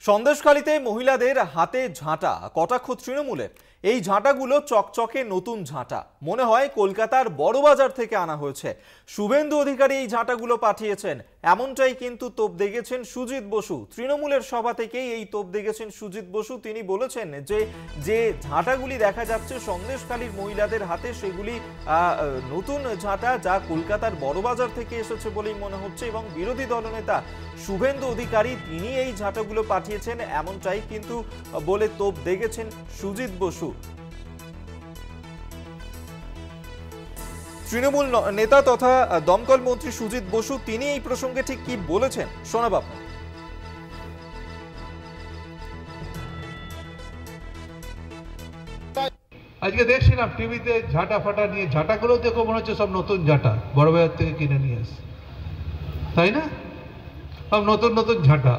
সন্দেশখালীতে মহিলাদের হাতে ঝাঁটা, কটাক্ষ তৃণমূলের। এই ঝাঁটাগুলো চকচকে নতুন ঝাঁটা, মনে হয় কলকাতার বড়বাজার থেকে আনা হয়েছে। শুভেন্দু অধিকারী এই ঝাঁটাগুলো পাঠিয়েছেন, এমনটাই কিন্তু তোপ দেগেছেন সুজিত বসু। তৃণমূলের সভা থেকেই এই তোপ দেগেছেন সুজিত বসু। তিনি বলেছেন যে যে ঝাঁটাগুলি দেখা যাচ্ছে সন্দেশখালীর মহিলাদের হাতে, সেগুলি নতুন ঝাঁটা, যা কলকাতার বড়বাজার থেকে এসেছে বলেই মনে হচ্ছে। এবং বিরোধী দলনেতা শুভেন্দু অধিকারী তিনি এই ঝাঁটাগুলো পাঠিয়েছেন, এমনটাই কিন্তু বলে তোপ দেগেছেন সুজিত বসু। তৃণমূল নেতা তথা দমকল মন্ত্রী সুজিত বসু তিনি এই প্রসঙ্গে ঠিক কি বলেছেন শোনাব আপনার। আজকে দেখছিলাম টিভিতে ঝাঁটা ফাটা নিয়ে, ঝাঁটাগুলো দেখো মনে হচ্ছে সব নতুন ঝাঁটা, বড়বাজার থেকে কিনে নিয়ে আসে, তাই না? সব নতুন নতুন ঝাঁটা।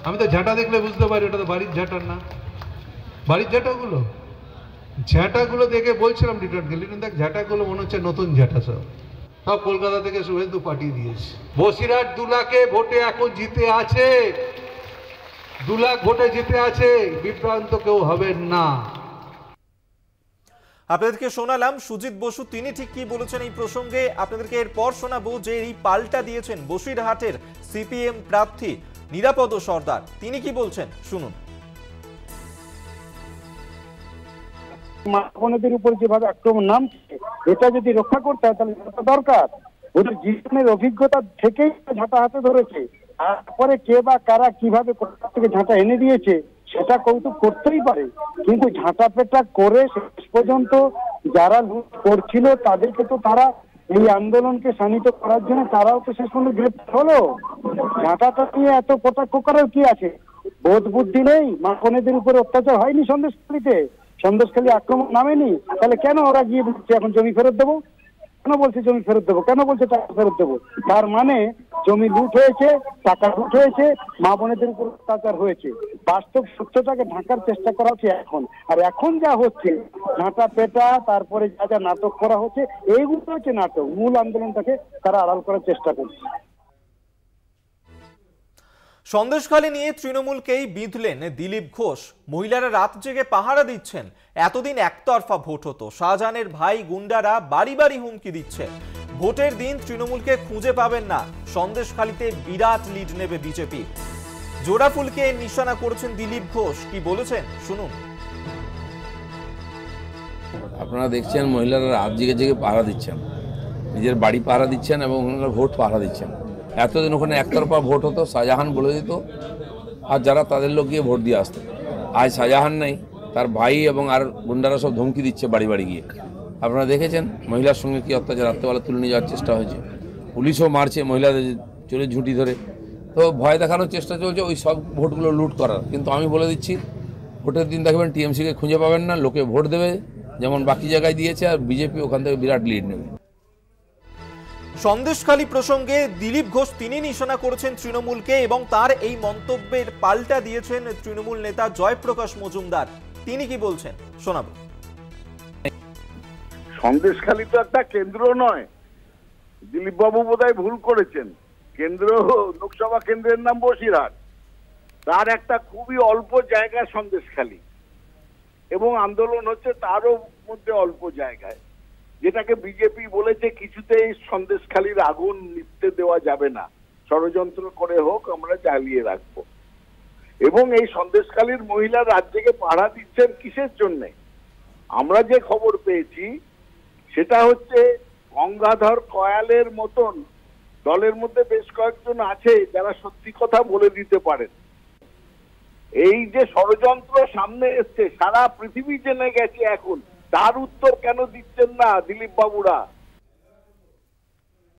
আমি তো ঝাঁটা দেখলে বুঝতে পারি ওটা তো বাড়ির ঝাঁটার না। বাড়ির ঝাঁটাগুলো দেখে বলছিলাম দেখ ঝাঁটাগুলো মনে হচ্ছে নতুন ঝাঁটা, সব সব কলকাতা থেকে শুভেন্দু পাঠিয়ে দিয়েছে। বসিরহাট 2 লাখে ভোটে এখন জিতে আছে, 2 লাখ ভোটে জিতে আছে, বিভ্রান্ত কেউ হবেন না। আপনাদেরকে শোনালাম সুজিত বসু তিনি ঠিক কি বলেছেন এই প্রসঙ্গে। আপনাদেরকে এরপর শোনাবো যে এই পাল্টা দিয়েছেন বসিরহাটের সিপিএম প্রার্থী নিরাপদ সর্দার, তিনি কি বলছেন শুনুন। মানবদের উপর যেভাবে আক্রমণ নামছে, এটা যদি রক্ষা করতে হয় তাহলে দরকার ওদের জীবনের অভিজ্ঞতা থেকেই ঝাঁটা হাতে ধরেছে। তারপরে কে বা কারা কিভাবে কোথা থেকে ঝাঁটা এনে দিয়েছে সেটা কৌতুক করতেই পারে, কিন্তু ঝাঁটা পেটা করে শেষ পর্যন্ত যারা লুট করছিল তাদেরকে তো তারা এই আন্দোলনকে শানিত করার জন্য তারাও তো শেষ পর্যন্ত গ্রেপ্তার হলো। ঝাঁটাটা নিয়ে এত কটাক্ষ করার কি আছে? বোধ বুদ্ধি নেই? মা বোনেদের উপরে অত্যাচার হয়নি সন্দেশখালীতে? সন্দেশখালী আক্রমণ নামেনি? তাহলে কেন ওরা গিয়ে বলছে এখন জমি ফেরত দেবো? কেন বলছে জমি ফেরত দেবো? কেন বলছে টাকা ফেরত দেবো? তার মানে জমি লুট হয়েছে, টাকা লুট হয়েছে, মা বোনেদের উপর অত্যাচার হয়েছে। বাস্তব সত্যটাকে ঢাকার চেষ্টা করা হচ্ছে এখন। আর এখন যা হচ্ছে ঝাঁটা পেটা, তারপরে যা যা নাটক করা হচ্ছে, এইগুলো হচ্ছে নাটক। মূল আন্দোলনটাকে তারা আড়াল করার চেষ্টা করছে। সন্দেশখালী নিয়ে তৃণমূলকেই বিঁধলেন দিলীপ ঘোষ। মহিলারা রাত জেগে পাহারা দিচ্ছেন। এতদিন একতরফা ভোট হতো, শাহজাহানের ভাই গুন্ডারা বাড়ি বাড়ি হুমকি দিচ্ছে। ভোটের দিন তৃণমূলকে খুঁজে পাবেন না, সন্দেশখালীতে বিরাট লিড নেবে বিজেপি। জোড়াফুলকে নিশানা করেছেন দিলীপ ঘোষ, কি বলেছেন শুনুন। আপনারা দেখছেন মহিলারা রাত জেগে জেগে পাহারা দিচ্ছেন, নিজের বাড়ি পাহারা দিচ্ছেন এবং ভোট পাহারা দিচ্ছেন। এতদিন ওখানে একতরফা ভোট হতো, শাহজাহান বলে দিত আর যারা তাদের লোক গিয়ে ভোট দিয়ে আসতো। আজ শাহজাহান নেই, তার ভাই এবং আর গুন্ডারা সব ধমকি দিচ্ছে বাড়ি বাড়ি গিয়ে। আপনারা দেখেছেন মহিলার সঙ্গে কি অত্যাচার রাত্রেবেলা তুলে নিয়ে যাওয়ার চেষ্টা হয়েছে। পুলিশও মারছে মহিলাদের চলে ঝুঁটি ধরে। তো ভয় দেখানোর চেষ্টা চলছে ওই সব ভোটগুলো লুট করার। কিন্তু আমি বলে দিচ্ছি ভোটের দিন দেখবেন টিএমসিকে খুঁজে পাবেন না, লোকে ভোট দেবে যেমন বাকি জায়গায় দিয়েছে, আর বিজেপি ওখান থেকে বিরাট লিড নেবে। সন্দেশখালী প্রসঙ্গে দিলীপ ঘোষ তিনি নিশানা করেছেন তৃণমূলকে এবং তার এই মন্তব্যের পাল্টা দিয়েছেন তৃণমূল নেতা জয়প্রকাশ মজুমদার। তিনি কি বলছেন শোনাবো। সন্দেশখালী তো একটা কেন্দ্র নয়, দিলীপ বাবু বোধহয় ভুল করেছেন। কেন্দ্র লোকসভা কেন্দ্রের নাম বসিরহাট, তার একটা খুবই অল্প জায়গা সন্দেশখালী, এবং আন্দোলন হচ্ছে তারও মধ্যে অল্প জায়গায়, যেটাকে বিজেপি বলেছে কিছুতেই সন্দেশখালীর আগুন নিভতে দেওয়া যাবে না, ষড়যন্ত্র করে হোক আমরা জ্বালিয়ে রাখবো। এবং এই সন্দেশখালীর মহিলা রাত জেগে পাহারা দিচ্ছেন কিসের জন্য? আমরা যে খবর পেয়েছি সেটা হচ্ছে গঙ্গাধর কয়ালের মতন দলের মধ্যে বেশ কয়েকজন আছে যারা সত্যি কথা বলে দিতে পারেন। এই যে ষড়যন্ত্র সামনে এসছে, সারা পৃথিবী জেনে গেছে এখন, তার উত্তর কেন দিচ্ছেন না দিলীপ বাবুরা?